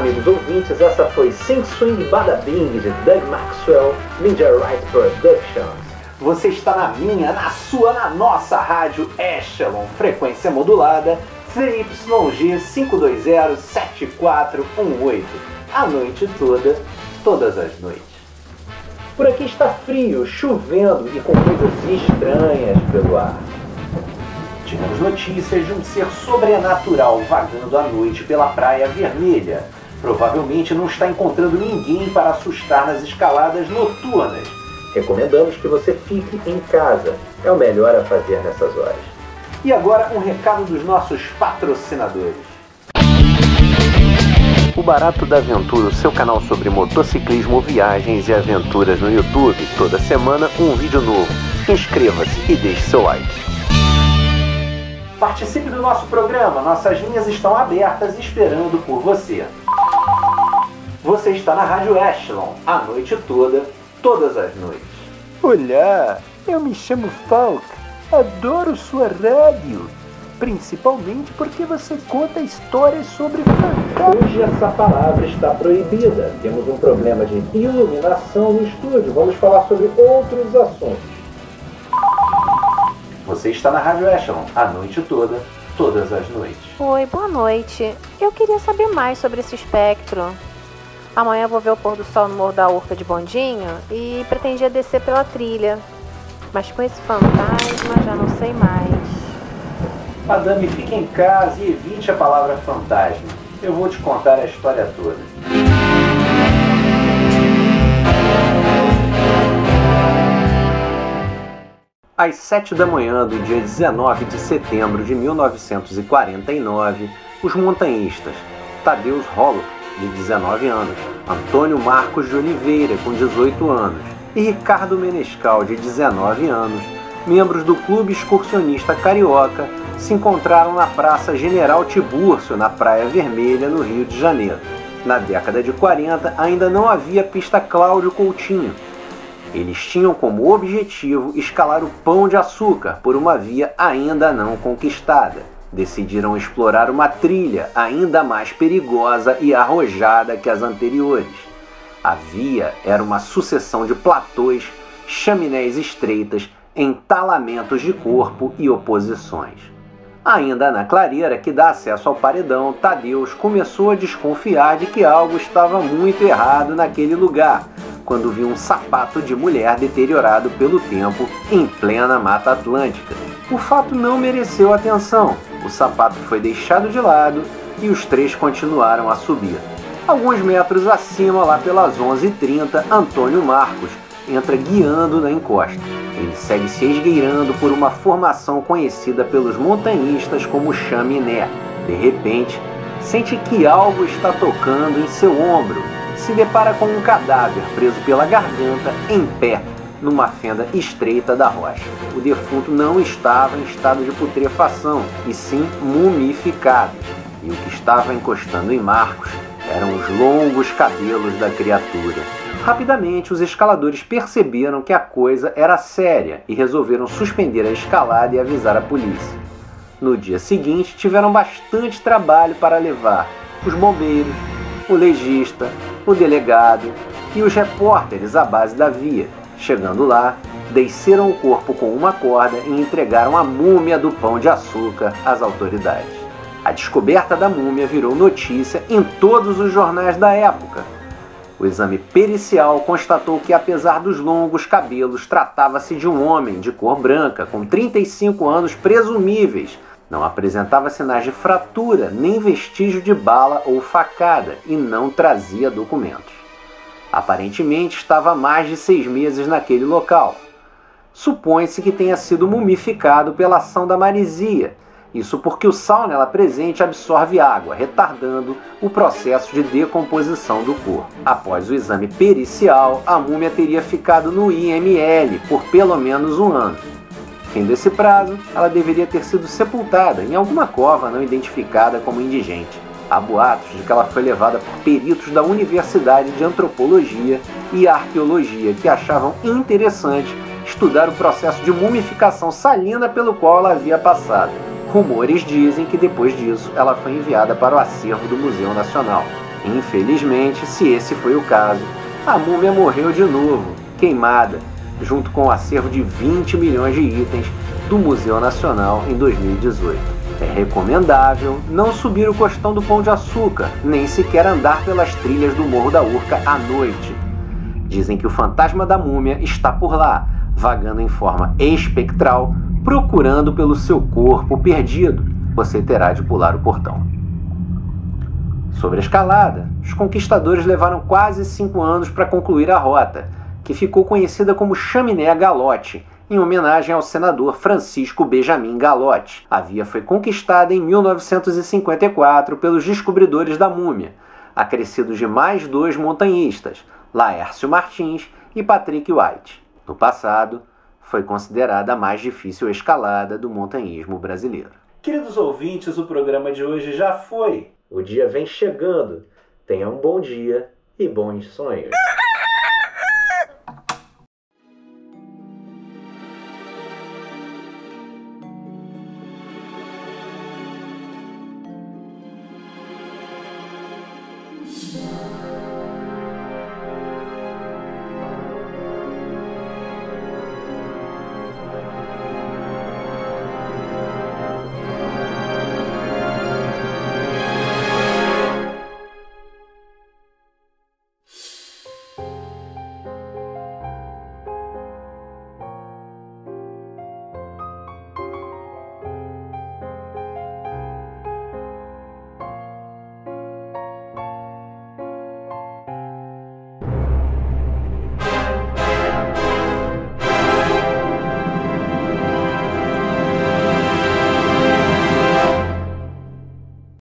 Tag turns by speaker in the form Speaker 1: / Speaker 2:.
Speaker 1: amigos ouvintes, essa foi Sing Swing Bada Bing de Doug Maxwell, Media Right Productions. Você está na minha, na sua, na nossa rádio Echelon, frequência modulada ZYG 5207418, a noite toda, todas as noites. Por aqui está frio, chovendo e com coisas estranhas pelo ar. Tivemos notícias de um ser sobrenatural vagando à noite pela Praia Vermelha. Provavelmente não está encontrando ninguém para assustar nas escaladas noturnas. Recomendamos que você fique em casa. É o melhor a fazer nessas horas. E agora um recado dos nossos patrocinadores. O Barato da Aventura, o seu canal sobre motociclismo, viagens e aventuras no YouTube. Toda semana um vídeo novo. Inscreva-se e deixe seu like. Participe do nosso programa, nossas linhas estão abertas esperando por você. Você está na Rádio Echelon, a noite toda, todas as noites.
Speaker 2: Olá, eu me chamo Falk, adoro sua rádio, principalmente porque você conta histórias sobre fantasmas.
Speaker 1: Hoje essa palavra está proibida, temos um problema de iluminação no estúdio, vamos falar sobre outros assuntos. Você está na Rádio Echelon, a noite toda, todas as noites.
Speaker 3: Oi, boa noite. Eu queria saber mais sobre esse espectro. Amanhã eu vou ver o pôr do sol no Morro da Urca de bondinho e pretendia descer pela trilha. Mas com esse fantasma já não sei mais.
Speaker 1: Madame, fique em casa e evite a palavra fantasma. Eu vou te contar a história toda. Às 7 da manhã do dia 19 de setembro de 1949, os montanhistas Tadeusz Holub, de 19 anos, Antônio Marcos de Oliveira, com 18 anos, e Ricardo Menescal, de 19 anos, membros do Clube Excursionista Carioca, se encontraram na Praça General Tibúrcio, na Praia Vermelha, no Rio de Janeiro. Na década de 40, ainda não havia pista Cláudio Coutinho. Eles tinham como objetivo escalar o Pão de Açúcar por uma via ainda não conquistada. Decidiram explorar uma trilha ainda mais perigosa e arrojada que as anteriores. A via era uma sucessão de platôs, chaminés estreitas, entalamentos de corpo e oposições. Ainda na clareira que dá acesso ao paredão, Tadeusz começou a desconfiar de que algo estava muito errado naquele lugar, quando viu um sapato de mulher deteriorado pelo tempo em plena Mata Atlântica. O fato não mereceu atenção, o sapato foi deixado de lado e os três continuaram a subir. Alguns metros acima, lá pelas 11h30, Antônio Marcos entra guiando na encosta. Ele segue se esgueirando por uma formação conhecida pelos montanhistas como chaminé. De repente, sente que algo está tocando em seu ombro. Se depara com um cadáver preso pela garganta, em pé, numa fenda estreita da rocha. O defunto não estava em estado de putrefação, e sim mumificado. E o que estava encostando em Marcos eram os longos cabelos da criatura. Rapidamente, os escaladores perceberam que a coisa era séria e resolveram suspender a escalada e avisar a polícia. No dia seguinte, tiveram bastante trabalho para levar os bombeiros, o legista, o delegado e os repórteres à base da via. Chegando lá, desceram o corpo com uma corda e entregaram a múmia do Pão de Açúcar às autoridades. A descoberta da múmia virou notícia em todos os jornais da época. O exame pericial constatou que, apesar dos longos cabelos, tratava-se de um homem de cor branca, com 35 anos presumíveis. Não apresentava sinais de fratura, nem vestígio de bala ou facada, e não trazia documentos. Aparentemente estava há mais de 6 meses naquele local. Supõe-se que tenha sido mumificado pela ação da marisia. Isso porque o sal nela presente absorve água, retardando o processo de decomposição do corpo. Após o exame pericial, a múmia teria ficado no IML por pelo menos 1 ano. Fim desse prazo, ela deveria ter sido sepultada em alguma cova não identificada como indigente. Há boatos de que ela foi levada por peritos da Universidade de Antropologia e Arqueologia que achavam interessante estudar o processo de mumificação salina pelo qual ela havia passado. Rumores dizem que depois disso ela foi enviada para o acervo do Museu Nacional. Infelizmente, se esse foi o caso, a múmia morreu de novo, queimada, junto com o acervo de 20 milhões de itens do Museu Nacional em 2018. É recomendável não subir o costão do Pão de Açúcar, nem sequer andar pelas trilhas do Morro da Urca à noite. Dizem que o fantasma da múmia está por lá, vagando em forma espectral, procurando pelo seu corpo perdido. Você terá de pular o portão. Sobre a escalada, os conquistadores levaram quase 5 anos para concluir a rota, que ficou conhecida como Chaminé Galote, em homenagem ao senador Francisco Benjamin Galote. A via foi conquistada em 1954 pelos descobridores da múmia, acrescidos de mais 2 montanhistas, Laércio Martins e Patrick White. No passado, foi considerada a mais difícil escalada do montanhismo brasileiro. Queridos ouvintes, o programa de hoje já foi. O dia vem chegando. Tenha um bom dia e bons sonhos.